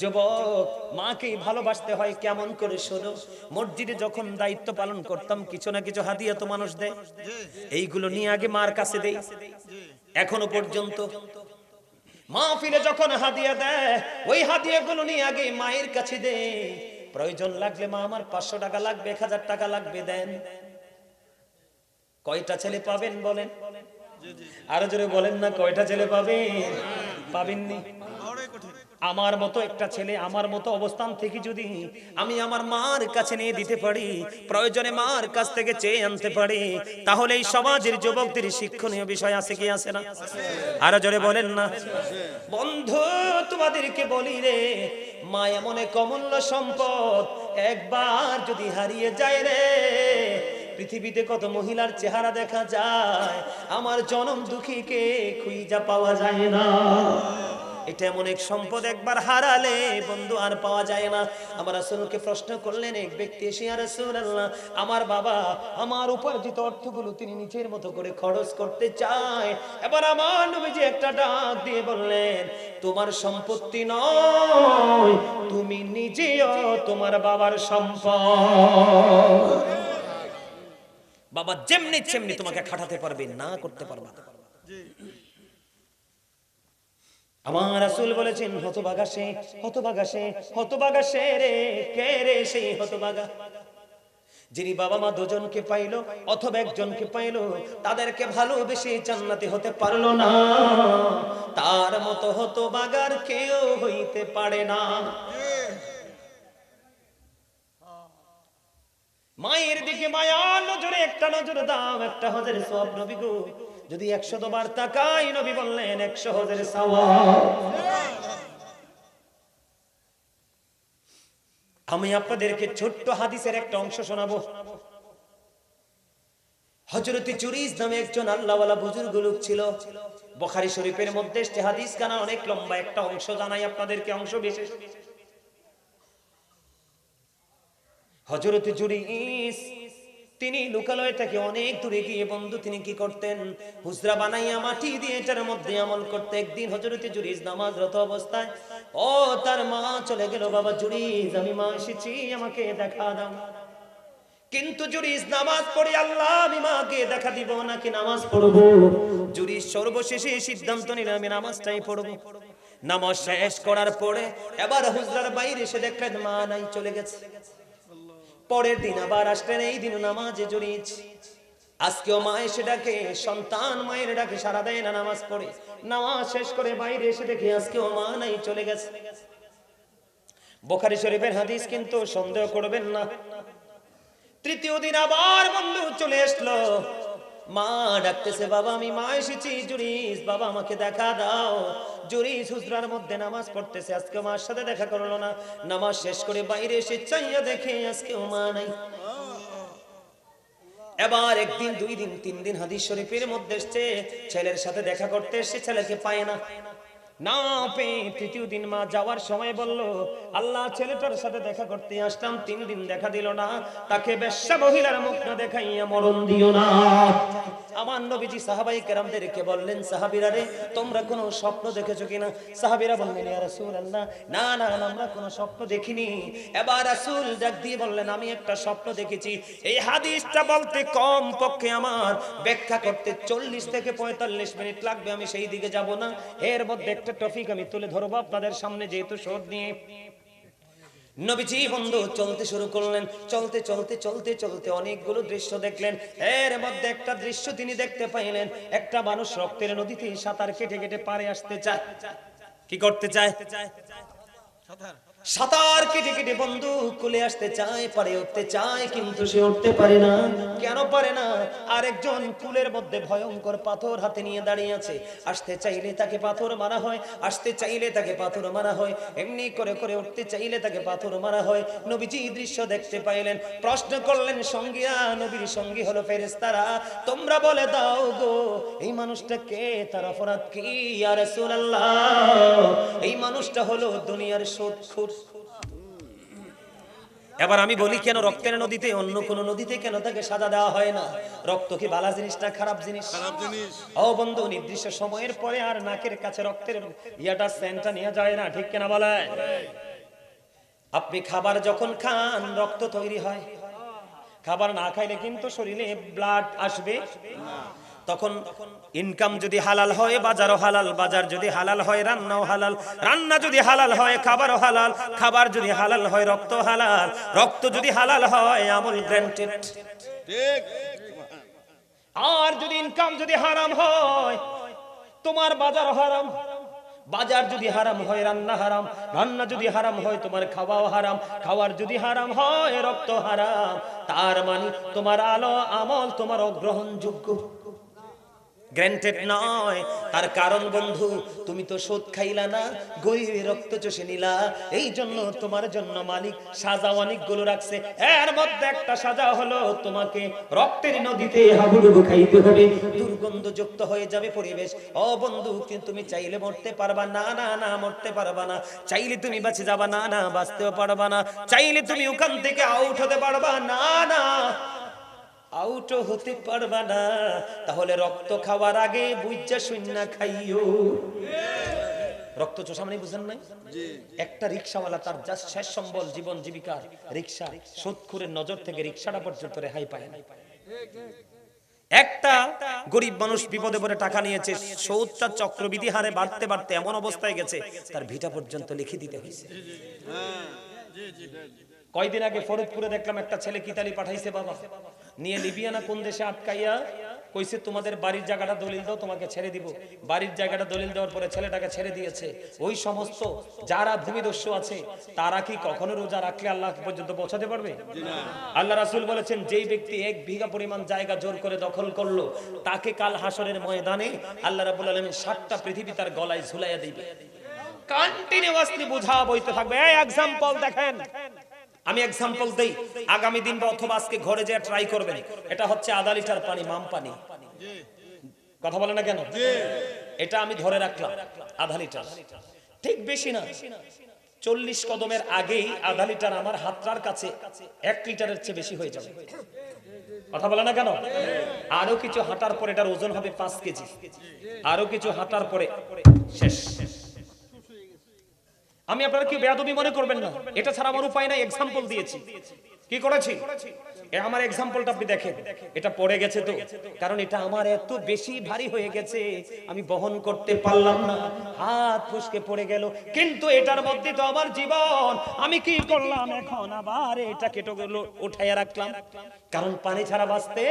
যুবক, মাকে ভালোবাসতে হয় কেমন করে শোনো। মসজিদে যখন দায়িত্ব পালন করতাম, কিছু না কিছু হাদিয়া তো মানুষ দেয়, এইগুলো নিয়ে আগে মার কাছে দেই। এখনো পর্যন্ত মাহফিলে যখন হাদিয়া দেয়, ওই হাদিয়াগুলো নিয়ে আগে মায়ের কাছে দেই। প্রয়োজন লাগলে মা, আমার 500 টাকা লাগবে, 1000 টাকা লাগবে, দেন। কয়টা ছেলে পাবেন বলেন? আরো জোরে বলেন না, কয়টা ছেলে পাবেন? পাবেননি। আমার মতো একটা ছেলে, আমার মতো অবস্থান থেকে যদি আমি আমার মার কাছে নিয়ে দিতে পারি, প্রয়োজনে মার কাছ থেকে চেয়ে আনতে পারি, তাহলে এই সমাজের যুবকদের শিক্ষণীয় বিষয় আছে কি আছে না? আরো জোরে বলেন না। বন্ধু, তোমাদেরকে বলি রে, মা এমন এক অমূল্য সম্পদ, একবার যদি হারিয়ে যায় রে, পৃথিবীতে কত মহিলার চেহারা দেখা যায়, আমার জনম দুঃখীকে খুঁজা পাওয়া যায় না। এটা এমন এক সম্পদ, একবার হারালে বন্ধু আর পাওয়া যায় না। আমার রাসূলকে প্রশ্ন করলেন এক ব্যক্তি এসে, ইয়া রাসূলুল্লাহ, আমার বাবা আমার উপার্জিত অর্থগুলো তিনি নিজের মতো করে খরচ করতে চায়। এবার আমার নবীজি একটা ডাক দিয়ে বললেন, তোমার সম্পত্তি নয়, তুমি নিজেও তোমার বাবার সম্পদ। বাবা যেমনি তেমনি তোমাকে খাটাতে পারবে, না করতে পারবে না। আমার রাসূল বলেছেন, হতভাগা সে, হতভাগা সে, হতভাগা সে রে, কে রে সেই হতভাগা? যিনি বাবা মা দুজনকে পাইলো অথবা একজনকে পাইলো, তাদেরকে ভালোবেসে জান্নাতি হতে পারলো না, তার মতো হতভাগার কেউ হইতে পারে না। মায়ের দিকে মায়ার নজরে একটা নজর দাও, একটা হজের সওয়াব। নবী গো, যদি 100 বার তাকাই, নবী বললেন 100 হজের সওয়াব। আমি আপনাদেরকে ছোট্ট হাদিসের একটা অংশ শোনাবো। হযরত জুরিজ নামে একজন আল্লাহওয়ালা বুজুর্গ লোক ছিল। বুখারী শরীফের মধ্যে এসেছে, হাদিস খানা অনেক লম্বা, একটা অংশ জানাই আপনাদেরকে, অংশ বিশেষ। হযরত জুরিজ তিনি লোকালয় থেকে অনেক দূরে গিয়ে বন্ধু তিনি কি করতেন, হুজরা বানাইয়া মাটি দিয়ে এটার মধ্যে আমল করতে। একদিন হযরত জুরিজ নামাজরত অবস্থায়, ও তার মা চলে গেল, বাবা জুরিজ আমি মা এসেছি, আমাকে দেখা দাও। কিন্তু জুরিজ নামাজ পড়ে, আল্লাহ আমি মাকে দেখা দিব নাকি নামাজ পড়বো? জুরিজ সর্বশেষে সিদ্ধান্ত নিল, আমি নামাজটাই পড়বো। নামাজ শেষ করার পরে এবার হুজরার বাইরে এসে দেখলেন মা নাই, চলে গেছে। পরের দিন আবার আসলেন, এই দিন নামাজে জুরিজ। আজকেও মা এসে ডাকে, সন্তান মায়ের ডাকে সারা দেয় না, নামাজ পড়ে। নামাজ শেষ করে বাইরে এসে দেখে আজকেও মা নাই, চলে গেছে। বুখারী শরীফের হাদিস, কিন্তু সন্দেহ করবেন না। তৃতীয় দিন আবার বন্ধু চলে আসলো, মা ডাকতেছে, বাবা আমি মা এসেছি জুরিজ, বাবা আমাকে দেখা দাও। জুরিজ হুজরার মধ্যে নামাজ পড়তেছে, আজকে মার সাথে দেখা করলো না। নামাজ শেষ করে বাইরে এসে চাইয়া দেখে আজকেও মা নাই। এবার একদিন, 2 দিন, 3 দিন, হাদিস শরীফের মধ্যে এসেছে ছেলের সাথে দেখা করতে এসে ছেলেকে পায় না। না পেয়ে তৃতীয় দিন মা যাওয়ার সময় বলল, আল্লাহ ছেলেটার সাথে দেখা করতে আসলাম, 3 দিন দেখা দিল না, তাকে বেশ্যা মহিলার মুখ না দেখাইয়া মরণ দিও না। আমার নবীজি সাহাবাই কেরামদেরকে বললেন, সাহাবীরা রে, তোমরা কোনো স্বপ্ন দেখেছো কিনা? সাহাবীরা বললেন, ইয়া রাসূলুল্লাহ, না না আমরা কোনো স্বপ্ন দেখিনি। এবার রাসূল ডাক দিয়ে বললেন, আমি একটা স্বপ্ন দেখেছি। এই হাদিসটা বলতে কম পক্ষে আমার ব্যাখ্যা করতে 40 থেকে 45 মিনিট লাগবে, আমি সেই দিকে যাব না। এর মধ্যে একটা টপিক আমি তুলে ধরবো আপনাদের সামনে, যেহেতু শোধ নিয়ে। নবীজি বন্ধু চলতে শুরু করলেন, চলতে চলতে চলতে চলতে অনেকগুলো দৃশ্য দেখলেন। এর মধ্যে একটা দৃশ্য তিনি দেখতে পাইলেন, একটা মানুষ রক্তের নদীতে সাঁতার কেটে কেটে পারে আসতে চায়। কি করতে চায়? সাঁতার কেটে কেটে বন্ধু কুলে আসতে চায়, পারে উঠতে চায়, কিন্তু সে উঠতে পারে না। কেন পারে না? আরেকজন কুলের মধ্যে ভয়ঙ্কর পাথর হাতে নিয়ে দাঁড়িয়ে আছে। আসতে চাইলে তাকে পাথর মারা হয়, আসতে চাইলে তাকে পাথর মারা হয়, এমনি করে করে উঠতে চাইলে তাকে পাথর মারা হয়। নবীজি দৃশ্য দেখতে পাইলেন, প্রশ্ন করলেন সঙ্গীরা, নবীর সঙ্গী হলো ফেরেশতারা, তোমরা বলে দাও গো, এই মানুষটা কে, তার অপরাধ কি? ইয়া রাসূলুল্লাহ, এই মানুষটা হলো দুনিয়ার সুদখোর। এবার আমি বলি, কেন রক্তের নদীতে, অন্য কোন নদীতে কেন তাকে সাজা দেওয়া হয় না? রক্ত কি ভালো জিনিস না খারাপ জিনিস? ও বন্ধু, নির্দিষ্ট সময়ের পরে আর নাকের কাছে রক্তের ইয়াটা সেন্টটা নিয়ে যায় না, ঠিক কিনা বলে? আপনি খাবার যখন খান রক্ত তৈরি হয়, খাবার না খাইলে কিন্তু শরীরে ব্লাড আসবে না। তখন ইনকাম যদি হালাল হয় বাজারও হালাল, বাজার যদি হালাল হয় রান্নাও হালাল, রান্না যদি হালাল হয় খাবারও হালাল, খাবার যদি হালাল হয় রক্ত হালাল, রক্ত যদি হালাল হয় আমল গ্রান্টেড। ঠিক। আর যদি ইনকাম যদি হারাম হয় তোমার বাজার হারাম, বাজার যদি হারাম হয় রান্না হারাম, রান্না যদি হারাম হয় তোমার খাওয়াও হারাম, খাওয়ার যদি হারাম হয় রক্ত হারাম। তার মানে তোমার আলো আমল তোমার অগ্রহণযোগ্য, গ্রান্টেড নয়। তার কারণ বন্ধু তুমি তো সুদ খাইলা না, গরিবের রক্ত চষে নিলা, এই জন্য তোমার জন্য মালিক সাজা অনেকগুলো রাখছে। এর মধ্যে একটা সাজা হলো তোমাকে রক্তের নদীতে হাবুডুবু খাইতে হবে, দুর্গন্ধযুক্ত হয়ে যাবে পরিবেশ। ও বন্ধু কিন্তু তুমি চাইলে মরতে পারবা না, না না মরতে পারবা না। চাইলে তুমি বাঁচে যাবা না, না বাঁচতেও পারবা না। চাইলে তুমি ওখান থেকে আউট হতে পারবা না, না আউটও হতে পারবা না। তাহলে রক্ত খাওয়ার আগে বুঝা শুননা খাইও। রক্ত চোষা মানে বুঝেন নাই? একটা রিকশাওয়ালা তার যা শেষ সম্বল জীবন জীবিকার রিকশা, সুদখোরের নজর থেকে রিকশাটা পর্যন্ত রেহাই পায় না। একটা গরিব মানুষ বিপদে পড়ে টাকা নিয়েছে, সুদটা চক্রবৃদ্ধি হারে বাড়তে বাড়তে এমন অবস্থায় গেছে তার ভিটা পর্যন্ত লিখে দিতে হয়েছে। কয়দিন আগে ফরিদপুরে দেখলাম একটা ছেলে কিতালি পাঠাইছে বাবা নিয়ে, লিবিয়া না কোন দেশে আটকাইয়া কইছে তোমাদের বাড়ির জায়গাটা দলিল দাও তোমাকে ছেড়ে দিব। বাড়ির জায়গাটা দলিল দেওয়ার পরে ছেলেটাকে ছেড়ে দিয়েছে। ওই সমস্ত যারা ভূমিদস্যু আছে তারা কি কখনো রোজা রাখলে আল্লাহ পর্যন্ত পৌঁছাতে পারবে? আল্লাহ রাসূল বলেছেন যেই ব্যক্তি 1 বিঘা পরিমাণ জায়গা জোর করে দখল করলো তাকে কাল হাসরের ময়দানে আল্লাহ রাব্বুল আলামিন 7টা পৃথিবী তার গলায় ঝুলাইয়া দিবে। কন্টিনিউয়াসলি বুঝা বইতে থাকবে। এই एग्जांपल দেখেন, আমি एग्जांपल দেই, আগামী দিন বা অথবা আজকে ঘরে যা ট্রাই করবেন। এটা হচ্ছে আধা লিটার পানি, মাম পানি। কথা বলে না কেন? এটা আমি ধরে রাখলাম আধা লিটার, ঠিক বেশি না। 40 কদমের আগেই আধা লিটার আমার হাতটার কাছে 1 লিটারের চেয়ে বেশি হয়ে যাবে। কথা বলে না কেন? আরো কিছু হাঁটার পরে এটার ওজন হবে 5 কেজি, আরো কিছু হাঁটার পরে শেষ। আমি আপনারা কি বেয়াদবি মনে করবেন না, এটা ছাড়া আমার উপায় নাই। एग्जांपल দিয়েছি, কি করেছি আমার एग्जांपलটা আপনি দেখেন। এটা পড়ে গেছে তো, কারণ এটা আমার এত বেশি ভারী হয়ে গেছে আমি বহন করতে পারলাম না, হাত ফসকে পড়ে গেল। কিন্তু এটার মধ্যে তো আমার জীবন, আমি কি করলাম এখন আবার এটা কেটে গেল উঠাইয়া রাখলাম, কারণ পানি ছাড়া বাঁচতে।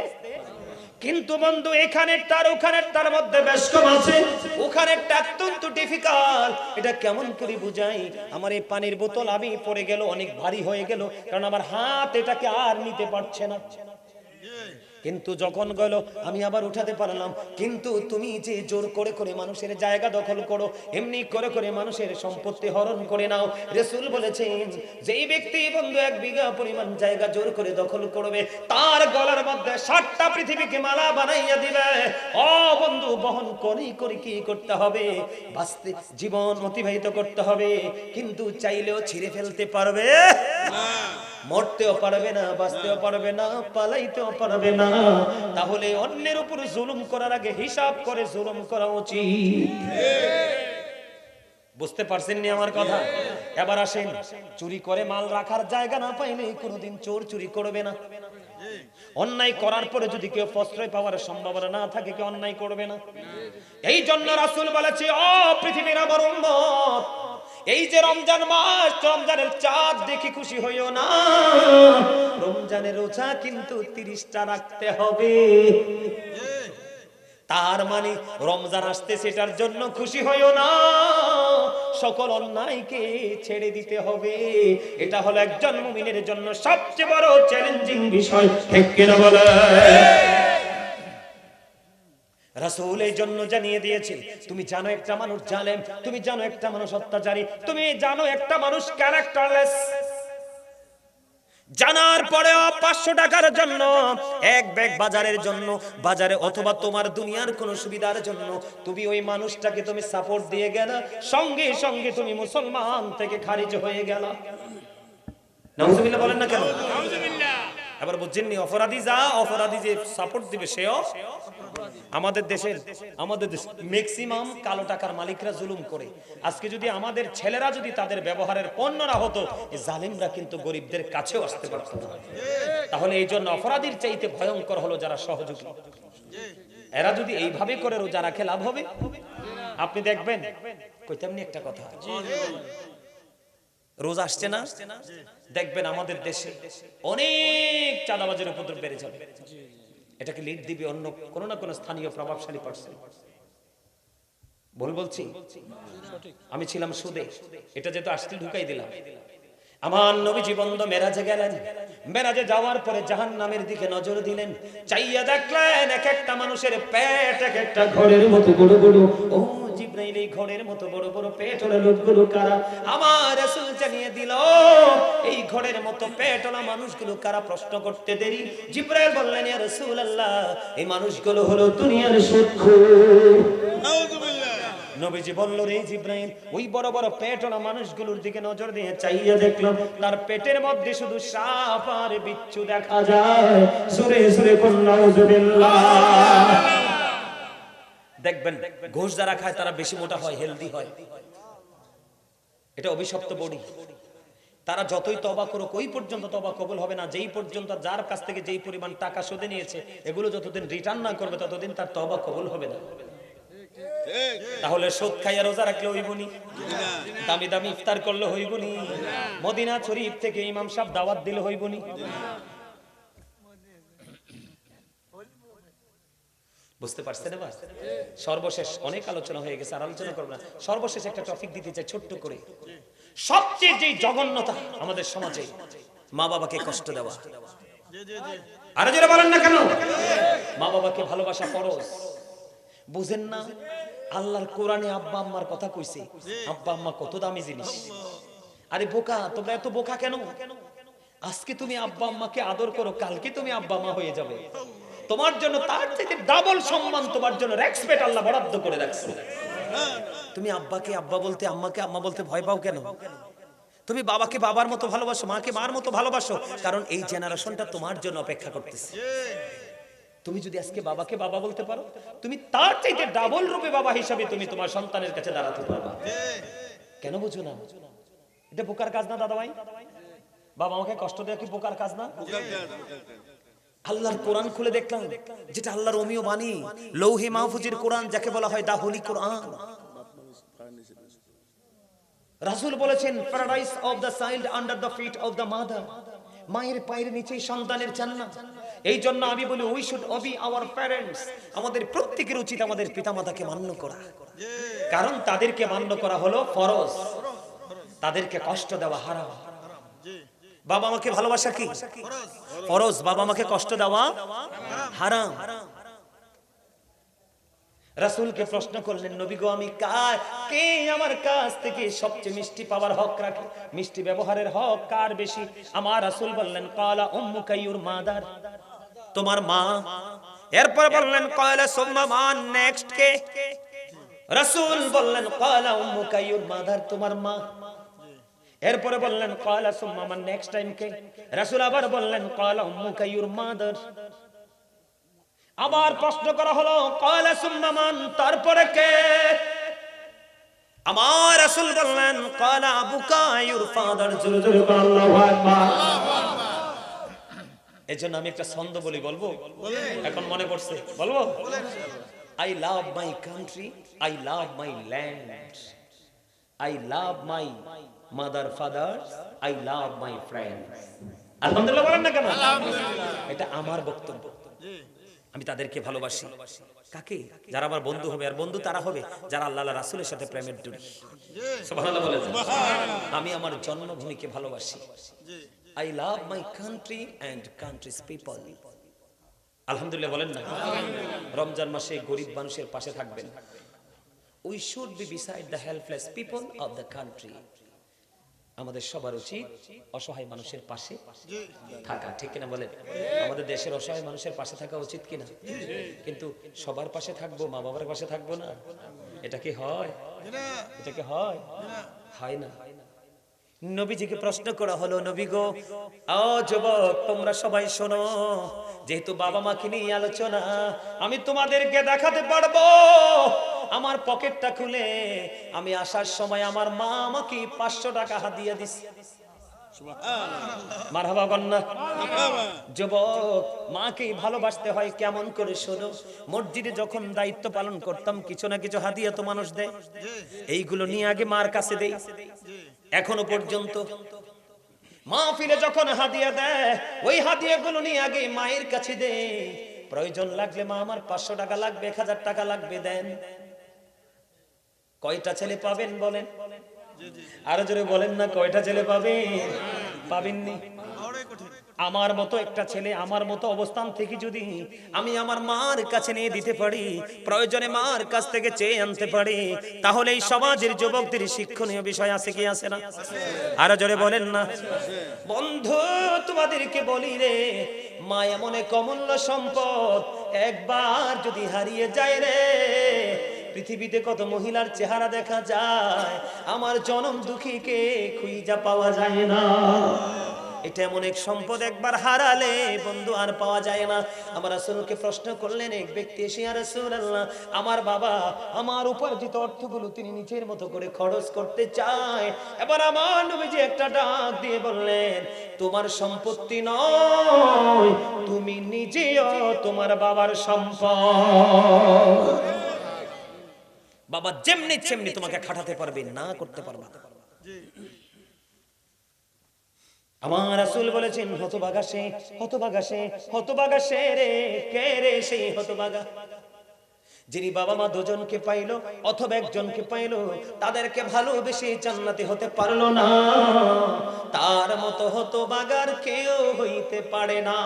কিন্তু বন্ধু এখানের তার ওখানের তার মধ্যে বেশ কম আছে, ওখানের অত্যন্ত ডিফিকাল্ট। এটা কেমন করে বুঝাই? আমার এই পানির বোতল আমি পড়ে গেল, অনেক ভারী হয়ে গেল, কারণ আমার হাত এটাকে আর নিতে পারছে না। কিন্তু যখন গেল আমি আবার উঠাতে পারলাম। কিন্তু তুমি যে জোর করে করে মানুষের জায়গা দখল করো, এমনি করে করে মানুষের সম্পত্তি হরণ করে নাও। রাসূল বলেছেন যেই ব্যক্তি বন্ধু 1 বিঘা পরিমাণ জায়গা জোর করে দখল করবে তার গলার মধ্যে 7টা পৃথিবীকে মালা বানাইয়া দিবে। ও বন্ধু বহন করি করি কি করতে হবে? বাঁচতে জীবন অতিবাহিত করতে হবে, কিন্তু চাইলেও ছিঁড়ে ফেলতে পারবে না, মরতেও পারবে না, বাঁচতেও পারবে না, পালাইতেও পারবে না। তাহলে অন্যের উপর জুলুম করার আগে হিসাব করে জুলুম করা উচিত। বুঝতে পারছেন নি আমার কথা? এবার আসেন, চুরি করে মাল রাখার জায়গা না পাইলে কোনোদিন চোর চুরি করবে না। অন্যায় করার পরে যদি কেউ প্রশ্রয় পাওয়ার সম্ভাবনা না থাকে কেউ অন্যায় করবে না। এই জন্য রাসূল বলেছে ও পৃথিবীর আমার উম্মত, এই যে রমজান মাস, রমজানের চাঁদ দেখি খুশি হইও না, রমজানের রোজা কিন্তু 30টা রাখতে হবে। তার মানে রমজান আসতে সেটার জন্য খুশি হইও না, সকল অন্যায়কে ছেড়ে দিতে হবে। এটা হলো একজন মুমিনের জন্য সবচেয়ে বড় চ্যালেঞ্জিং বিষয়, ঠিক কি না বলে? রাসূল এই জন্য জানিয়ে দিয়েছে, তুমি জানো একটা মানুষ জালেম, তুমি জানো একটা মানুষ অত্যাচারী, তুমি জানো একটা মানুষ ক্যারেক্টারলেস। জানার পরেও 500 টাকার জন্য, 1 ব্যাগ বাজারের জন্য, বাজারে অথবা তোমার দুনিয়ার কোনো সুবিধার জন্য তুমি ওই মানুষটাকে তুমি সাপোর্ট দিয়ে গেলা, সঙ্গে সঙ্গে তুমি মুসলমান থেকে খারিজ হয়ে গেলা। নাউজুবিল্লাহ বলেন না কেন? নাউজুবিল্লাহ। এবার বুঝছেন নি, অপরাধী যা, অপরাধী যে সাপোর্ট দিবে সেও আমাদের দেশের ম্যাক্সিমাম কালো টাকার মালিকরা জুলুম করে। আজকে যদি আমাদের ছেলেরা যদি তাদের ব্যবহারের পণ্য না হতো, জালিমরা কিন্তু গরিবদের কাছেও আসতে পারত না। তাহলে এই জন্য অপরাধীর চাইতে ভয়ঙ্কর হলো যারা সহযোগী। এরা যদি এইভাবে করে রোজা রাখে লাভ হবে? আপনি দেখবেন, কইতামনি একটা কথা, রোজা আসছে না, দেখবেন আমাদের দেশে অনেক চাঁদাবাজের উপদ্রব বেড়ে যাবে। এটাকে লিড দিবে অন্য কোন না কোন স্থানীয় প্রভাবশালী পার্সন। ভুল বলছি? আমি ছিলাম সুদে, এটা যেহেতু আসতে ঢুকাই দিলাম। আমার নবীজি বন্ধ মেরাজে গেলেন, মেরাজে যাওয়ার পরে জাহান্নামের দিকে নজর দিলেন, চাইয়া দেখলেন এক একটা মানুষের পেট এক একটা ঘরের মতো বড় বড়। ও জিবরাইল, এই ঘরের মতো বড় বড় পেটওয়ালা লোকগুলো কারা? আমার রাসূল জানিয়ে দিল, এই ঘরের মতো পেটওয়ালা মানুষগুলো কারা? প্রশ্ন করতে দেরি জিবরাইল বললেন, ইয়া রাসূলুল্লাহ, এই মানুষগুলো হলো দুনিয়ার সুদখোর। নাউযুবিল্লাহ। নবীজি বলল, রে জিবরাইল, ওই বড় বড় পেটওয়ালা মানুষগুলোর দিকে নজর দিয়ে চাইয়া দেখলো, তার পেটের মধ্যে শুধু সাপ আর বিচ্ছু দেখা যায়। সুরে সুরে কোন নাউযুবিল্লাহ। দেখবেন ঘোষ যারা খায় তারা বেশি মোটা হয়, হেলদি হয়। এটা অভিশপ্ত বডি। তারা যতই তওবা করুক, ওই পর্যন্ত তওবা কবুল হবে না যেই পর্যন্ত যার কাছ থেকে যেই পরিমাণ টাকা সুদে নিয়েছে এগুলো যতদিন রিটার্ন না করবে ততদিন তার তওবা কবুল হবে না। তাহলে সুদ খাইয়া রোজা রাখলে হইবনি, দামি দামি ইফতার করলে হইবনি, মদিনা শরীফ থেকে ইমাম সাহেব দাওয়াত দিলে হইবনি। বুঝতে পারছেন? এবার সর্বশেষ অনেক আলোচনা হয়ে গেছে, আর আলোচনা করব না। সর্বশেষ একটা টপিক দিতে চাই ছোট্ট করে। সবচেয়ে যে জঘন্যতা আমাদের সমাজে, মা বাবাকে কষ্ট দেওয়া। আরে যারা বলেন না কেন, মা বাবাকে ভালোবাসা ফরজ। বুঝেন না, আল্লাহর কোরআনে আব্বা আম্মার কথা কইছে। আব্বা আম্মা কত দামি জিনিস। আরে বোকা, তোমরা এত বোকা কেন? আজকে তুমি আব্বা আম্মাকে আদর করো, কালকে তুমি আব্বা মা হয়ে যাবে। তোমার জন্য তার থেকে ডাবল সম্মান, তোমার জন্য রেসপেক্ট আল্লাহ বরাদ্দ করে রাখছে। তুমি আব্বাকে আব্বা বলতে, আম্মাকে আম্মা বলতে ভয় পাও কেন? তুমি বাবাকে বাবার মতো ভালোবাসো, মাকে মার মতো ভালোবাসো, কারণ এই জেনারেশনটা তোমার জন্য অপেক্ষা করতেছে। তুমি যদি আজকে বাবাকে বাবা বলতে পারো, তুমি তার চাইতে ডাবল রূপে বাবা হিসাবে তুমি তোমার সন্তানের কাছে দাঁড়াতে পারবা। কেন বুঝো না? এটা বোকার কাজ না দাদা ভাই? বাবা আমাকে কষ্ট দেওয়া কি বোকার কাজ না? আল্লাহর কোরআন খুলে দেখলাম, যেটা আল্লাহর অমীয় বাণী, লৌহে মাহফুজের কোরআন, যাকে বলা হয় দা হোলি কোরআন। রাসূল বলেছেন, paradise of the child under the feet of the mother. মায়ের পায়ের নিচেই সন্তানের জান্নাত। এই জন্য আমি বলি, we should obey our parents. আমাদের প্রত্যেকের উচিত আমাদের পিতামাতাকে মান্য করা, কারণ তাদেরকে মান্য করা হলো ফরজ, তাদেরকে কষ্ট দেওয়া হারাম। বাবা মাকে ভালোবাসা কি ফরজ, বাবা মাকে কষ্ট দেওয়া হারাম। রাসূলকে প্রশ্ন করলেন, নবী গো, আমি কে আমার কাছ থেকে সবচেয়ে মিষ্টি পাওয়ার হক রাখে, মিষ্টি ব্যবহারের হক কার বেশি? আমার রাসূল বললেন, ক্বালা উম্মুকা ইউর মাদার, তোমার মা। এরপর বললেন, ক্বালা সুম্মা মান, নেক্সট কে? রাসূল বললেন, ক্বালা উম্মুকা ইউর মাদার, তোমার মা। এরপরে বললেন, ক্বালা সুম্মা মান, নেক্সট টাইম কে? রাসূল আবার বললেন, ক্বালা উম্মুকা ইউর মাদার। আবার প্রশ্ন করা হলো, ক্বালা সুম্মা মান, তারপরে কে? আমার রাসূল বললেন, ক্বালা আবুকা ইউর ফাদার। জোরে জোরে আল্লাহু আকবার। এজন্য আমি একটা ছন্দ বলি, বলবো? এখন মনে পড়ছে, বলবো? I love my country, I love my land, I love my mother, fathers, I love my friends. আলহামদুলিল্লাহ বলেন না কেন? এটা আমার বক্তব্য। আমি তাদেরকে ভালোবাসি। কাকে? যারা আমার বন্ধু হবে, আর বন্ধু তারা হবে যারা আল্লাহ রাসূলের সাথে প্রেমের ডুরি। সুবহানাল্লাহ বলেন। আমি আমার জন্মভূমিকে ভালোবাসি। I love my country and country's people. আলহামদুলিল্লাহ বলেন না? রমজান মাসে গরিব মানুষের পাশে থাকবেন। We should be beside the helpless people of the country. আমাদের সবার উচিত অসহায় মানুষের পাশে থাকা, ঠিক কিনা বলেন? আমাদের দেশের অসহায় মানুষের পাশে থাকা উচিত কিনা? কিন্তু সবার পাশে থাকবো, মা বাবার পাশে থাকবো না, এটা কি হয়? এটা কি হয়? হয় না। নবীজিকে প্রশ্ন করা হলো, নবী গো, ও যুবক, তোমরা সবাই শোনো, যেহেতু বাবা মাকে নিয়ে আলোচনা, আমি তোমাদেরকে দেখাতে পারবো আমার পকেটটা খুলে আমি আসার সময় আমার মা আমাকে 500 টাকা হাদিয়া দিছে। মারহাবা কন্যা। যুবক, মাকে ভালোবাসতে হয় কেমন করে শোনো। মসজিদে যখন দায়িত্ব পালন করতাম, কিছু না কিছু হাদিয়া তো মানুষ দেয়, এইগুলো নিয়ে আগে মার কাছে দেই। এখনো পর্যন্ত মাহফিলে যখন হাদিয়া দেয়, ওই হাদিয়াগুলো নিয়ে আগে মায়ের কাছে দেই। প্রয়োজন লাগলে মা, আমার 500 টাকা লাগবে, 1000 টাকা লাগবে, দেন। কয়টা ছেলে পাবেন বলেন? আরো জোরে বলেন না, কয়টা ছেলে পাবেন? পাবেননি। আমার মতো একটা ছেলে, আমার মতো অবস্থান থেকে যদি আমি আমার মার কাছে নিয়ে দিতে পারি, প্রয়োজনে মার কাছ থেকে চেয়ে আনতে পারি, তাহলে এই সমাজের যুবকদের শিক্ষণীয় বিষয় আছে কি আছে না? আরো জোরে বলেন না। বন্ধু, তোমাদেরকে বলি রে, মা এমন এক অমূল্য সম্পদ, একবার যদি হারিয়ে যায় রে, পৃথিবীতে কত মহিলার চেহারা দেখা যায়, আমার জনম দুঃখীকে খুঁজে পাওয়া যায় না। এটা এমন এক সম্পদ, একবার হারালে বন্ধু আর পাওয়া যায় না। আমার রাসূলকে প্রশ্ন করলেন এক ব্যক্তি এসে, ইয়া রাসূলুল্লাহ, আমার বাবা আমার উপার্জিত অর্থগুলো তিনি নিজের মতো করে খরচ করতে চায়। এবার আমার নবীজি একটা ডাক দিয়ে বললেন, তোমার সম্পত্তি নয়, তুমি নিজেও তোমার বাবার সম্পদ। বাবা যেমনি যেমনি তোমাকে খাটাতে পারবে, না করতে পারবে না। আমার রাসূল বলেছেন, হতভাগা সে, হতভাগা সে, হতভাগা সে রে, কে রে সেই হতভাগা? যিনি বাবা মা দুজনকে পাইলো অথবা একজনকে পাইলো, তাদেরকে ভালোবেসে জান্নাতি হতে পারলো না, তার মতো হতভাগার কেউ হইতে পারে না।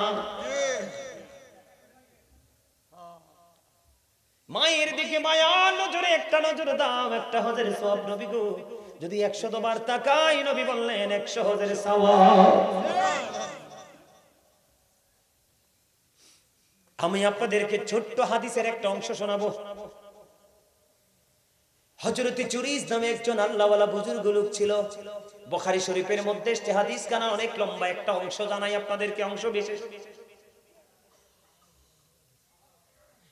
মায়ের দিকে মায়া নজরে একটা নজর দাও, একটা হজের সওয়াব। নবী গো, যদি 100 বার তাকাই, নবী বললেন 100 হজের সওয়াব। আমি আপনাদেরকে ছোট্ট হাদিসের একটা অংশ শোনাবো। হযরত জুরিজ নামে একজন আল্লাহওয়ালা বুজুর্গ লোক ছিল। বুখারী শরীফের মধ্যে এই হাদিস খানা অনেক লম্বা, একটা অংশ জানাই আপনাদেরকে, অংশ বিশেষ।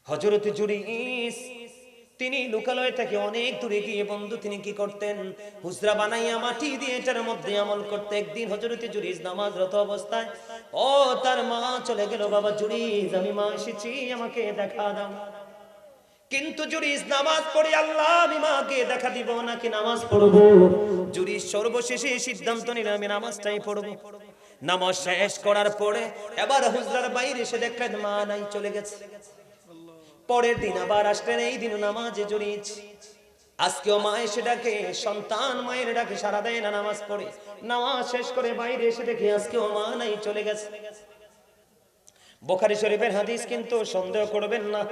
হযরত জুরিজ তিনি লোকালয় থেকে অনেক দূরে গিয়ে বন্ধু তিনি কি করতেন, হুজরা বানাইয়া মাটি দিয়ে এটার মধ্যে আমল করতে। একদিন হযরত জুরিজ নামাজরত অবস্থায়, ও তার মা চলে গেল, বাবা জুরিজ, আমি মা এসেছি, আমাকে দেখা দাও। কিন্তু জুরিজ নামাজ পড়ে, আল্লাহ, আমি মাকে দেখা দিব নাকি নামাজ পড়বো? জুরিজ সর্বশেষে সিদ্ধান্ত নিল, আমি নামাজটাই পড়বো। নামাজ শেষ করার পরে এবার হুজরার বাইরে এসে দেখলেন মা নাই, চলে গেছে। পরের দিন আবার আসলেন, এই দিন নামাজে জুরিজ। আজকেও মা এসে ডাকে, সন্তান মায়ের ডাকে সারা দেয় না, নামাজ পড়ে। নামাজ শেষ করে বাইরে এসে দেখে আজকেও মা নাই, চলে গেছে। বুখারী শরীফের হাদিস, কিন্তু সন্দেহ করবেন না।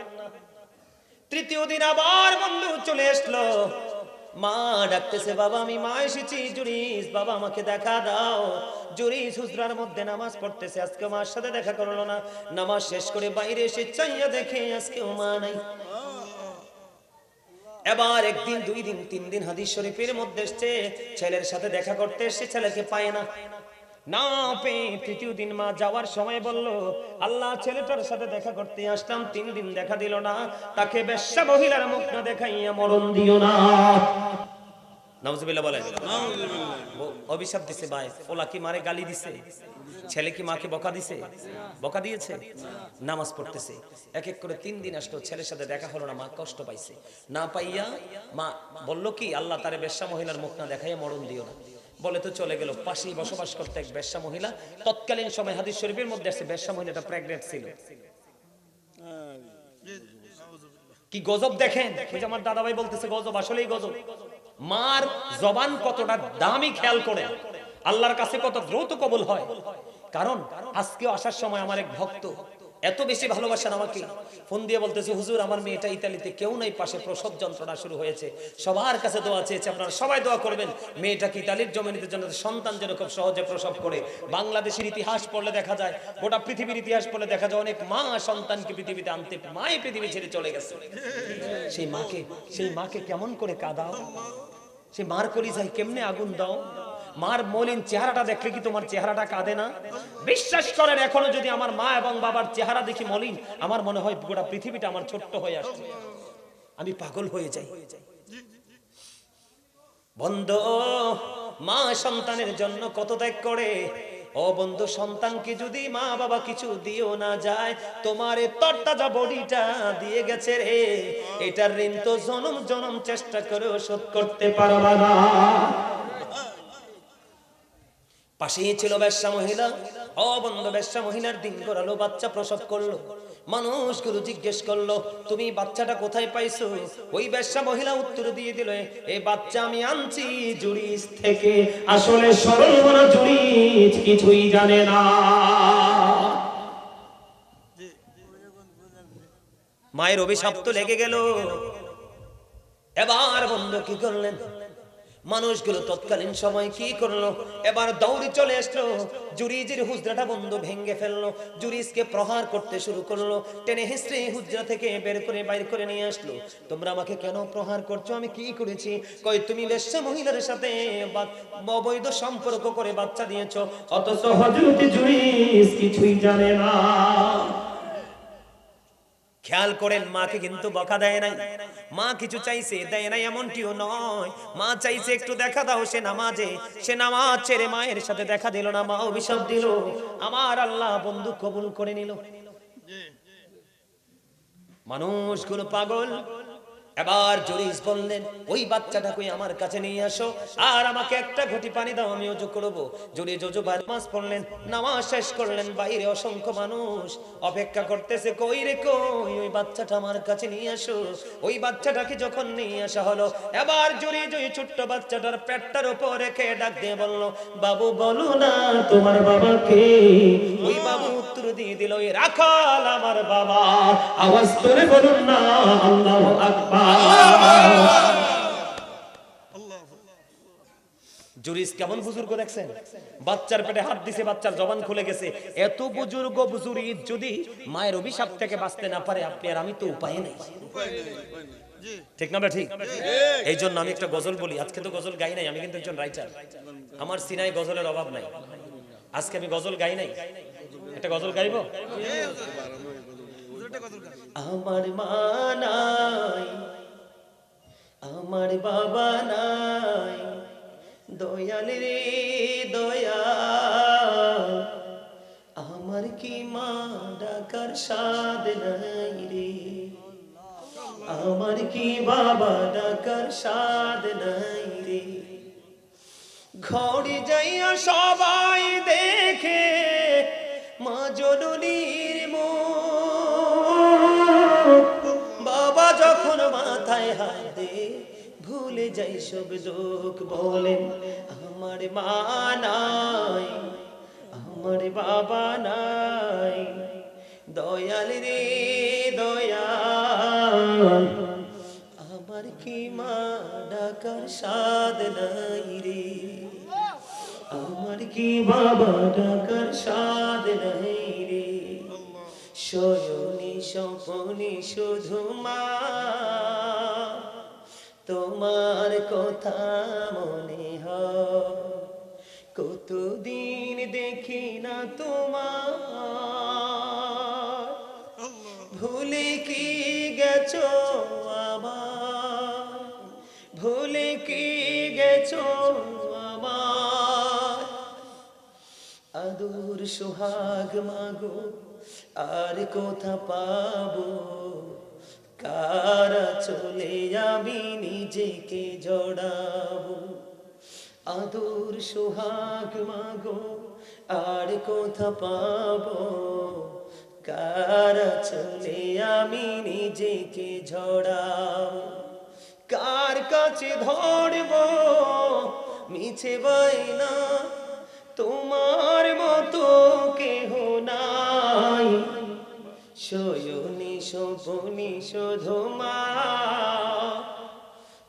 তৃতীয় দিন আবার বন্ধু চলে আসলো, মা ডাকতেছে, বাবা আমি মা এসেছি, জুরিজ বাবা আমাকে দেখা দাও। জুরিজ হুজরার মধ্যে নামাজ পড়তেছে, আজকে মার সাথে দেখা করলো না। নামাজ শেষ করে বাইরে এসে চাইয়া দেখে আজকেও মা নাই। এবার একদিন, 2 দিন, 3 দিন হাদিস শরীফের মধ্যে এসছে, ছেলের সাথে দেখা করতে এসে ছেলেকে পায় না। না পেয়ে তৃতীয় দিন মা যাওয়ার সময় বলল, আল্লাহ, ছেলেটার সাথে দেখা করতে আসলাম, 3 দিন দেখা দিল না, তাকে বেশ্যা মহিলার মুখ না দেখাইয়া মরণ দিও না। নাউজুবিল্লাহ বলেন। অভিশাপ দিছে ভাই, ওলা কি মারে গালি দিছে, ছেলে কি মাকে বকা দিছে, বকা দিয়েছে। নামাজ পড়তেছে, এক এক করে 3 দিন আসলো, ছেলের সাথে দেখা হলো না, মা কষ্ট পাইছে। না পাইয়া মা বলল কি, আল্লাহ, তারে বেশ্যা মহিলার মুখ না দেখাইয়া মরণ দিও না। বলে তো চলে গেল। পাশেই বসবাস করতে এক বেশ্যা মহিলা, তৎকালীন সময় হাদিস শরীফের মধ্যে আছে বেশ্যা মহিলাটা প্রেগন্যান্ট ছিল। কি গজব দেখেন, ওই যে আমার দাদা ভাই বলতেছে গজব, আসলেই গজব। মার জবান কতটা দামি খেয়াল করে, আল্লাহর কাছে কত দ্রুত কবুল হয়। কারণ আজকেও আসার সময় আমার এক ভক্ত এত বেশি ভালোবাসেন আমাকে, ফোন দিয়ে বলতেছে, হুজুর আমার মেয়েটা ইতালিতে, কেউ নাই পাশে, প্রসব যন্ত্রণা শুরু হয়েছে, সবার কাছে দোয়া চেয়েছে, আপনারা সবাই দোয়া করবেন মেয়েটাকে ইতালির জমিনের জন্য সন্তান যেন খুব সহজে প্রসব করে। বাংলাদেশের ইতিহাস পড়লে দেখা যায়, গোটা পৃথিবীর ইতিহাস পড়লে দেখা যায়, অনেক মা সন্তানকে পৃথিবীতে আনতে, মাই পৃথিবী ছেড়ে চলে গেছে। সেই মাকে কেমন করে কাঁদাও, সেই মার কলিজায় কেমনে আগুন দাও। মার মলিন চেহারাটা দেখলে কি তোমার চেহারাটা কাঁদে না? বিশ্বাস করেন, এখনো যদি আমার মা এবং বাবার চেহারা দেখি মলিন, আমার মনে হয় গোটা পৃথিবীটা আমার ছোট্ট হয়ে আসছে, আমি পাগল হয়ে যাই। বন্ধু, মা সন্তানের জন্য কত ত্যাগ করে। ও বন্ধু, সন্তানকে যদি মা বাবা কিছু দিও না যায়, তোমার এই তরতাজা বডিটা দিয়ে গেছে রে, এটার ঋণ তো জনম জনম চেষ্টা করেও শোধ করতে পারবা না। পাশেই ছিল বেশ্যা মহিলা। ও বন্ধু, বেশ্যা মহিলার দিন গড়ালো, বাচ্চা প্রসব করলো। মানুষগুলো জিজ্ঞেস করলো, তুমি বাচ্চাটা কোথায় পাইছো? ওই বেশ্যা মহিলা উত্তর দিয়ে দিল, এই বাচ্চা আমি আনছি জুরিস থেকে। আসলে সরল মনা জুরিস কিছুই জানে না। মায়ের অভিশাপ তো লেগে গেল। এবার বন্ধু কি করলেন? মানুষগুলো তৎকালীন সময় কি করলো? এবার দৌড়ে চলে আসলো, জুরিজের হুজরাটা বন্ধু ভেঙে ফেললো, জুরিজকে প্রহার করতে শুরু করলো, টেনে হিস্ট্রি হুজরা থেকে বাইর করে নিয়ে আসলো। তোমরা আমাকে কেন প্রহার করছো? আমি কি করেছি? কই, তুমি বেশ্যা মহিলার সাথে অবৈধ সম্পর্ক করে বাচ্চা দিয়েছো, অথচ হযরত জুরিজ কিছুই জানে না। খেয়াল করেন, মাকে কিন্তু বকা দেয় নাই। মা কিছু চাইছে, দেয় নাই এমনটিও নয়। মা চাইছে একটু দেখা দাও, সে নামাজে, সে নামাজ ছেড়ে মায়ের সাথে দেখা দিল না, মা অভিশাপ দিল। আমার আল্লাহ বন্ধু কবুল করে নিল। মানুষগুলো পাগল। এবার জুরিস বললেন, ওই বাচ্চাটাকে আমার কাছে নিয়ে আসো, আর আমাকে একটা ঘটি পানি দাও, আমি ওযু করব। জুরিস ওযু নামাজ পড়লেন, নামাজ শেষ করলেন। বাইরে অসংখ্য মানুষ অপেক্ষা করতেছে, কই রে কই, ওই বাচ্চাটা আমার কাছে নিয়ে আসো। ওই বাচ্চাটাকে যখন নিয়ে আসা হলো, এবার জুরিস ওই ছোট্ট বাচ্চাটার পেটটার উপর রেখে ডাক দিয়ে বলল, বাবু বলো না তোমার বাবাকে। ওই বাবু উত্তর দিয়ে দিল, এই রাখাল আমার বাবা। আওয়াজ করে বলুন না আল্লাহু আকবার। জুরিস কেমন বুজুর্গ দেখছেন? বাচ্চার পেটে হাত দিছে, বাচ্চার জবান খুলে গেছে। এত বুজুর্গ জুরিস যদি মায়ের অভিশাপ থেকে বাঁচতে না পারে, আপনি আর আমি তো উপায় নেই। ঠিক না? ঠিক। এই জন্য আমি একটা গজল বলি। আজকে তো গজল গাই নাই, আমি কিন্তু একজন রাইটার। আমার সিনায় গজলের অভাব নাই। আজকে আমি গজল গাই নাই, একটা গজল গাইবো। আমার মা নাই, আমার বাবা নাই, দয়াল রে দয়াল, আমার কি মা ডাকার স্বাদ নাই রে, আমার কি বাবা ডাকার স্বাদ নাই রে। ঘরে যাইয়া সবাই দেখে মা জননীর মুখ, বাবা যখন মাথায় হাত দে ভুলে যাই সব দুঃখ। বলেন, আমার মা নাই, আমার বাবা নাই, দয়াল রে দয়াল, আমার কি মা ডাকার স্বাদ নাই রে, আমার কি বাবা ডাকার স্বাদ নাই রে। শয়নে স্বপনে শুধু মা তোমার কথা মনে হয়, কতদিন দেখি না তোমার, ভুলে কি গেছো আমার, ভুলে কি গেছো আমার। আদর সোহাগ মাগো আর কোথা পাবো, কারা চলে আমি নিজেকে জড়াবো। আদর সোহাগ মাগো আর কোথা পাবো, কারা চলে আমি নিজেকে জড়াবো। কার কাছে ধরবো মিছে বাইনা, তোমার মতো কেহ নাই। শয়নে স্বপনে শুধু মা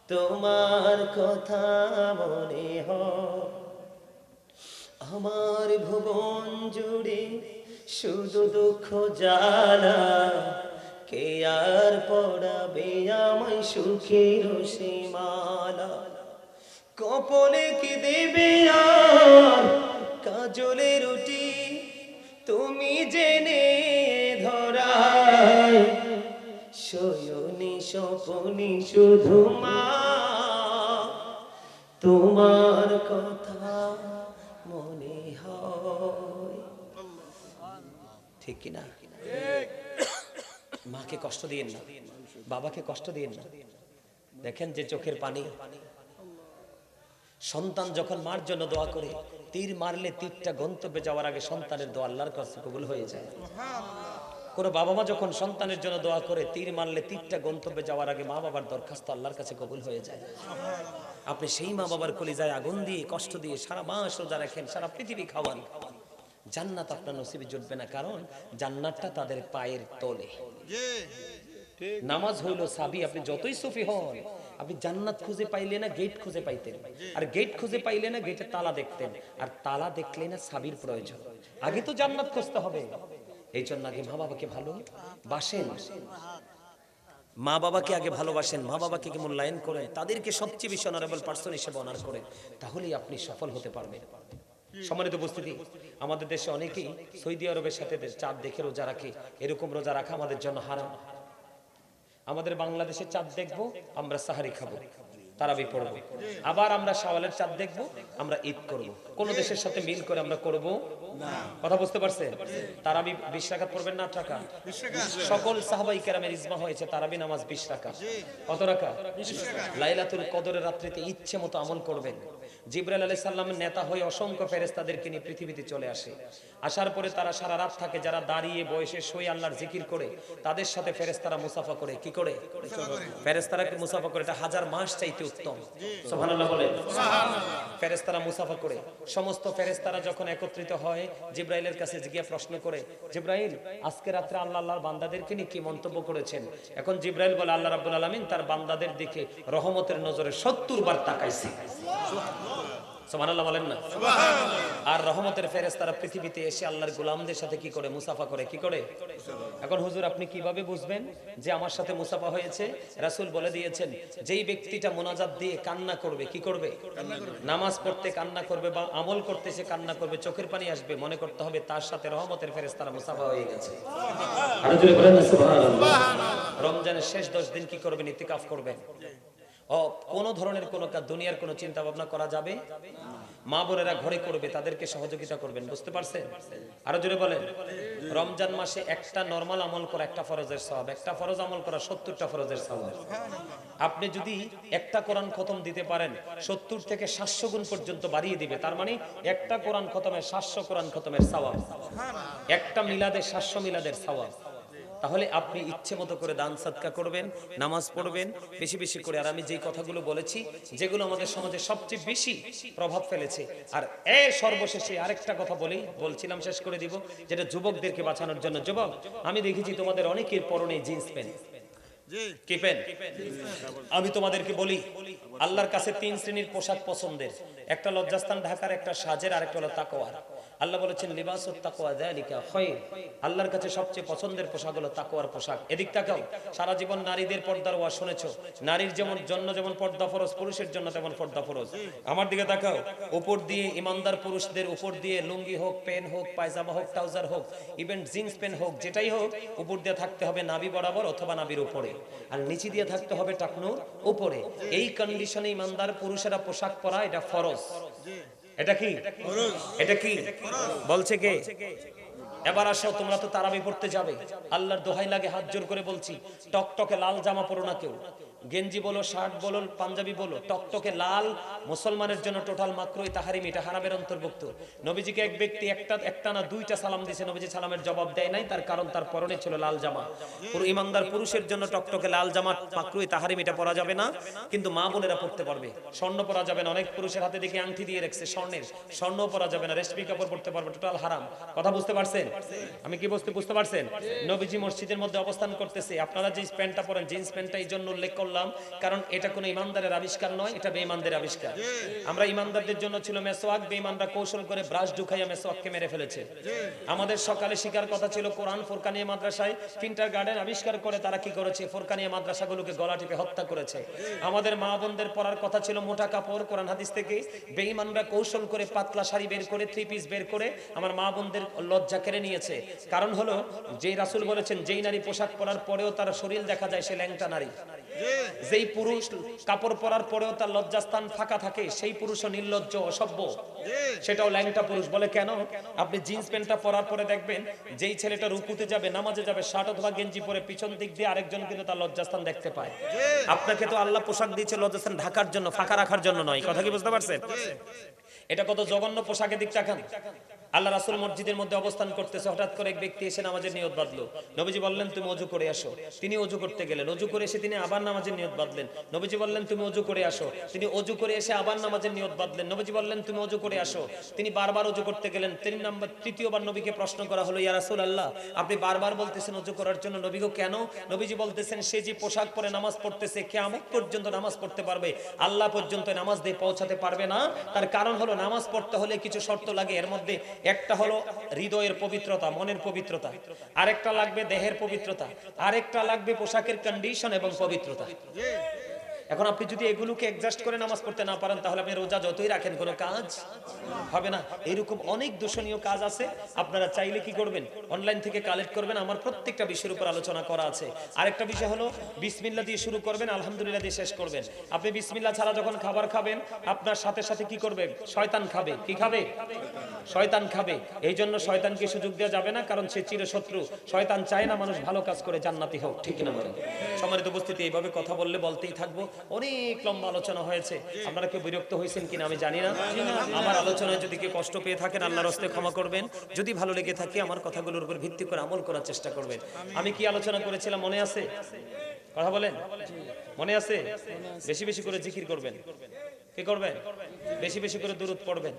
তোমার কথা মনে হয়। আমার ভুবন জুড়ে শুধু দুঃখ জ্বালা, কে আর পড়াবে আমায় সুখের সীমানা। কপলে কি দেবে আর কাজলে রুটি তুমি জেনে ধরায় শয়নে স্বপনে শুধু মা তোমার কথা মনে হয়। ঠিক কিনা? মাকে কষ্ট দিয়েন না, বাবাকে কষ্ট দিয়েন না। দেখেন যে চোখের পানি, সন্তান যখন মার জন্য দোয়া করে, তীর মারলে তীরটা গন্তব্যে যাওয়ার আগে সন্তানের দোয়া আল্লাহর কাছে কবুল হয়ে যায়। কোন বাবা মা যখন সন্তানের জন্য দোয়া করে, তীর মারলে তীরটা গন্তব্যে যাওয়ার আগে মা বাবার দরখাস্ত আল্লাহর কাছে কবুল হয়ে যায়। আপনি সেই মা বাবার কলিজায় আগুন দিয়ে কষ্ট দিয়ে সারা মাস রোজা রাখেন, সারা পৃথিবী খাওয়ান, জান্নাত আপনার নসিবে জুটবে না, কারণ জান্নাতটা তাদের পায়ের তলে। নামাজ হইল সাবি। আপনি যতই সুফি হন, আপনি জান্নাত খুঁজে পাইলে না গেট খুঁজে পাইতেন, আর গেট খুঁজে পাইলে না গেটে তালা দেখতেন, আর তালা দেখলে না সাবির প্রয়োজন। আগে তো জান্নাত খুঁজতে হবে। এই জন্য আগে মা বাবাকে ভালোবাসেন, মা বাবাকে আগে ভালোবাসেন, মা বাবাকে মূল্যায়ন করেন, তাদেরকে সবচেয়ে বেশি অনারেবল পার্সন হিসেবে অনার করেন, তাহলেই আপনি সফল হতে পারবেন। সম্মানিত উপস্থিতি, আমাদের দেশে অনেকেই সৌদি আরবের সাথে চাঁদ দেখে রোজা রাখে। এরকম রোজা রাখা আমাদের জন্য হারাম। আমাদের বাংলাদেশে চাঁদ দেখবো, আমরা সাহারি খাবো, তারাবি পড়বো, আবার আমরা শাওয়ালের চাঁদ দেখবো, আমরা ঈদ করব। কোন দেশের সাথে মিল করে আমরা করব না। কথা বুঝতে পারছেন? তারাবি 20 রাকাত পড়বেন না 8 রাকাত? সকল সাহাবায়ে কেরামের ইজমা হয়েছে তারাবি নামাজ 20 রাকাত। কত রাকাত? 20 রাকাত। লাইলাতুল কদরের রাত্রিতে ইচ্ছে মতো আমল করবেন। জিবরাইল আলাইহিস সালামের নেতা হয়ে অসংখ্য ফেরেশতাদেরকে নিয়ে পৃথিবীতে চলে আসে। আসার পরে তারা সারা রাত থাকে, যারা দাঁড়িয়ে বসে শুয়ে আল্লাহর জিকির করে, তাদের সাথে ফেরেশতারা মুসাফা করে। কি করে? ফেরেশতারা মুসাফা করে। এটা 1000 মাস চাইতে উত্তম। সুবহানাল্লাহ বলেন। সুবহানাল্লাহ। ফেরেশতারা মুসাফা করে। সমস্ত ফেরেশতারা যখন একত্রিত হয়, জিবরাইলের কাছে জিজ্ঞাসা প্রশ্ন করে, জিবরাইল, আজকে রাতে আল্লাহর বান্দাদেরকে নিয়ে কি মন্তব্য করেছেন? এখন জিবরাইল বলে, আল্লাহ রাব্বুল আলামিন তার বান্দাদের দিকে রহমতের নজরে 70 বার তাকাইছে। সুবহানাল্লাহ বলেন না? সুবহানাল্লাহ। আর রহমতের ফেরেশতারা পৃথিবীতে এসে আল্লাহর গোলামদের সাথে কি করে? মুসাফা করে। কি করে? এখন হুজুর আপনি কিভাবে বুঝবেন যে আমার সাথে মুসাফা হয়েছে? রাসূল বলে দিয়েছেন, যেই ব্যক্তিটা মুনাজাত দিয়ে কান্না করবে, কি করবে? নামাজ পড়তে কান্না করবে বা আমল করতে সে কান্না করবে, চোখের পানি আসবে, মনে করতে হবে তার সাথে রহমতের ফেরেশতারা মুসাফা হয়ে গেছে। সুবহানাল্লাহ। আর জোরে বলেন না সুবহানাল্লাহ। রমজানের শেষ 10 দিন কি করবেন? ইতিকাফ করবেন। কোন ধরনের কোন দুনিয়ার কোন চিন্তা ভাবনা করা যাবে না। মা বোনেরা ঘরে করবে, তাদেরকে সহযোগিতা করবেন। বুঝতে পারছেন? আরো জোরে বলেন। রমজান মাসে একটা নরমাল আমল করা একটা ফরজের সওয়াব, একটা ফরজ আমল করা 70টা ফরজের সওয়াব। আপনি যদি একটা কোরআন খতম দিতে পারেন, 70 থেকে 700 গুণ পর্যন্ত বাড়িয়ে দিবে। তার মানে একটা কোরআন খতমের 700 কোরআন খতমের সওয়াব, একটা মিলাদে 700 মিলাদের সওয়াব। তাহলে আপনি ইচ্ছে মতো করে দান সাদকা করবেন, নামাজ পড়বেন বেশি বেশি করে। আর আমি যেই কথাগুলো বলেছি, যেগুলো আমাদের সমাজে সবচেয়ে বেশি প্রভাব ফেলেছে, আর এর সর্বশেষে আরেকটা কথা বলছিলাম, শেষ করে দিব, যেটা যুবকদেরকে বাঁচানোর জন্য। যুবক, আমি দেখেছি তোমাদের অনেকের পরনে জিন্স প্যান্ট। কি প্যান্ট? আমি তোমাদেরকে বলি, আল্লাহর কাছে 3 শ্রেণীর পোশাক পছন্দের। একটা লজ্জাস্থান ঢাকার, একটা সাজের, আর একটা হলো তাকওয়ার। আল্লাহ বলেছেন, লিবাসুত তাকওয়া যালিকা খায়র। আল্লাহর কাছে সবচেয়ে পছন্দের পোশাক হলো তাকওয়ার পোশাক। এদিক তাকাও। সারা জীবন নারীদের পর্দার ওয়াজ শুনেছো। নারীর জন্য যেমন পর্দা ফরজ, পুরুষের জন্য তেমন পর্দা ফরজ। আমার দিকে তাকাও। উপর দিয়ে ইমানদার পুরুষদের উপর দিয়ে লুঙ্গি হোক, প্যান্ট হোক, পায়জামা হোক, ট্রাউজার হোক, ইভেন জিন্স প্যান্ট হোক, যেটাই হোক, উপর দিয়ে থাকতে হবে নাভি বরাবর অথবা নাভির উপরে, আর নিচে দিয়ে থাকতে হবে টাকনুর উপরে। এই কন্ডিশনে ইমানদার পুরুষেরা পোশাক পরা এটা ফরজ। এটা কি ফরজ? এটা কি বলছে কে? এবার আসো, তোমরা তো তারাবি পড়তে যাবে। আল্লাহর দোহাই লাগে, হাত জোর করে বলছি, টকটকে লাল জামা পরো না কেউ। গেঞ্জি বলো, শার্ট বলো, পাঞ্জাবি বলো, টকটকে লাল মুসলমানের জন্য টোটাল মাকরুহ তাহরিম, এটা হারামের অন্তর্ভুক্ত। নবীজিকে এক ব্যক্তি একটা না 2টা সালাম দিয়েছে, নবীজি সালামের জবাব দেয় নাই, তার কারণ তার পরনে ছিল লাল জামা। পুরো ইমানদার পুরুষের জন্য টকটকে লাল জামা মাকরুহ তাহরিম, এটা পরা যাবে না, কিন্তু মা বোনেরা পড়তে পারবে। স্বর্ণ পরা যাবে না। অনেক পুরুষের হাতে দেখে আংটি দিয়ে রাখছে স্বর্ণের, স্বর্ণ পরা যাবে না। রেশমি কাপড় পরতে পারবে, টোটাল হারাম। কথা বুঝতে পারছেন? আমি কি বুঝতে পারছেন? নবীজি মসজিদের মধ্যে অবস্থান করতেছে, আপনারা যে প্যান্টটা পরেন, জিন্স প্যান্টটা এই জন্য উল্লেখ করলাম বললাম? কারণ এটা কোনো ইমানদারের আবিষ্কার নয়, এটা বেঈমানদের আবিষ্কার। আমরা ইমানদারদের জন্য ছিল মেসওয়াক, বেঈমানরা কৌশল করে ব্রাশ ঢুকাইয়া মেসওয়াককে মেরে ফেলেছে। আমাদের সকালে শিকার কথা ছিল কোরআন। ফোরকানিয়া মাদ্রাসায় কিন্ডারগার্টেন আবিষ্কার করে তারা কি করেছে? ফোরকানিয়া মাদ্রাসাগুলোকে গলা টিপে হত্যা করেছে। আমাদের মা বোনদের পড়ার কথা ছিল মোটা কাপড় কোরআন হাদিস থেকে, বেঈমানরা কৌশল করে পাতলা শাড়ি বের করে, থ্রি পিস বের করে আমার মা বোনদের লজ্জা কেড়ে নিয়েছে। কারণ হলো, যেই রাসূল বলেছেন যেই নারী পোশাক পরার পরেও তার শরীর দেখা যায় সে ল্যাংটা নারী, যেই পুরুষ কাপড় পরার পরেও তার লজ্জাস্থান ফাঁকা থাকে সেই পুরুষও নির্লজ্জ, অসভ্য, সেটাও ল্যাংটা পুরুষ। বলে কেন? আপনি জিন্স প্যান্টটা পরার পরে দেখবেন যেই ছেলেটা রুকুতে যাবে, নামাজে যাবে, শার্ট অথবা গেঞ্জি পরে পিছন দিক দিয়ে আরেকজন কিন্তু তার লজ্জাস্থান দেখতে পায়। আপনাকে তো আল্লাহ পোশাক দিয়েছে লজ্জাস্থান ঢাকার জন্য, ফাঁকা রাখার জন্য নয়। কথা কি বুঝতে পারছেন? এটা কত জঘন্য পোশাকের দিক তাকান। আল্লাহ রাসূল মসজিদের মধ্যে অবস্থান করতেছে, হঠাৎ করে এক ব্যক্তি এসে নামাজের নিয়ত বাঁধলো। নবীজি বললেন তুমি ওযু করে আসো। তিনি ওযু করতে গেলেন, ওযু করে এসে তিনি আবার নামাজের নিয়ত বাঁধলেন। নবীজি বললেন তুমি ওযু করে আসো। তিনি ওযু করে এসে আবার নামাজের নিয়ত বাঁধলেন। নবীজি বললেন তুমি ওযু করে আসো। তিনি বারবার ওযু করতে গেলেন। তৃতীয়বার নবীকে প্রশ্ন করা হলো, ইয়া রাসূলুল্লাহ, আপনি বারবার বলতেছেন ওযু করার জন্য, নবী গো কেন? নবীজি বলতেছেন সে যে পোশাক পরে নামাজ পড়তেছে কিয়ামত পর্যন্ত নামাজ পড়তে পারবে, আল্লাহ পর্যন্ত নামাজ দিয়ে পৌঁছাতে পারবে না। তার কারণ হলো নামাজ পড়তে হলে কিছু শর্ত লাগে। এর মধ্যে একটা হলো হৃদয়ের পবিত্রতা, মনের পবিত্রতা, আরেকটা লাগবে দেহের পবিত্রতা, আরেকটা লাগবে পোশাকের কন্ডিশন এবং পবিত্রতা। এখন আপনি যদি এগুলোকে অ্যাডজাস্ট করে নামাজ পড়তে না পারেন তাহলে আপনি রোজা যতই রাখেন কোনো কাজ হবে না। এরকম অনেক দূষণীয় কাজ আছে। আপনারা চাইলে কি করবেন? অনলাইন থেকে কালেক্ট করবেন, আমার প্রত্যেকটা বিষয়ের উপর আলোচনা করা আছে। আরেকটা বিষয় হলো বিসমিল্লাহ দিয়ে শুরু করবেন, আলহামদুলিল্লাহ দিয়ে শেষ করবেন। আপনি বিসমিল্লাহ ছাড়া যখন খাবার খাবেন আপনার সাথে সাথে কি করবে? শয়তান খাবে। কি খাবে? শয়তান খাবে। এই জন্য শয়তানকে সুযোগ দেওয়া যাবে না, কারণ সে চিরশত্রু। শয়তান চায় না মানুষ ভালো কাজ করে জান্নাতি হোক। ঠিক না বলেন? সম্মানিত উপস্থিতি, এইভাবে কথা বললে বলতেই থাকবো। অনেক লম্বা আলোচনা হয়েছে। আপনারা কি বিরক্ত হয়েছেন কিনা আমি জানি না। আমার আলোচনায় যদি কেউ কষ্ট পেয়ে থাকেন আল্লাহর হস্তে ক্ষমা করবেন। যদি ভালো লেগে থাকে আমার কথাগুলোর উপর ভিত্তি করে আমল করার চেষ্টা করবেন। আমি কি আলোচনা করেছিলাম মনে আছে? কথা বলেন, মনে আছে? বেশি বেশি করে জিকির করবেন। কি করবেন? বেশি বেশি করে দুরূদ পড়বেন।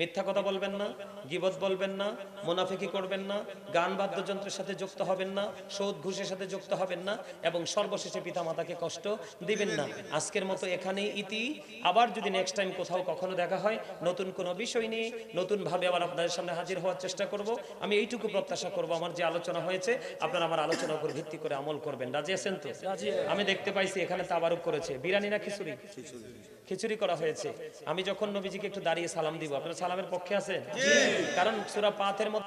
মিথ্যা কথা বলবেন না, গীবত বলবেন না, মুনাফিকি করবেন না, গান বাদ্যযন্ত্রের সাথে যুক্ত হবেন না, সুদ ঘুষের সাথে যুক্ত হবেন না, এবং সর্বশেষে পিতামাতাকে কষ্ট দিবেন না। আজকের মতো এখানেই ইতি। আবার যদি নেক্সট টাইম কোথাও কখনো দেখা হয় নতুন কোনো বিষয় নিয়ে নতুন ভাবে আবার আপনাদের সামনে হাজির হওয়ার চেষ্টা করব। আমি এইটুকু প্রত্যাশা করব আমার যে আলোচনা হয়েছে আপনারা আমার আলোচনার উপর ভিত্তি করে আমল করবেন। রাজি আছেন তো? আমি দেখতে পাইছি এখানে তাবারুক করেছে। বিরিয়ানি না খিচুড়ি? খিচুড়ি করা হয়েছে। আমি যখন নবীজিকে একটু দাঁড়িয়ে সালাম দিব, আপনারা সালামের পক্ষে আছেন? কারণ সূরা ফাতিহার মধ্যে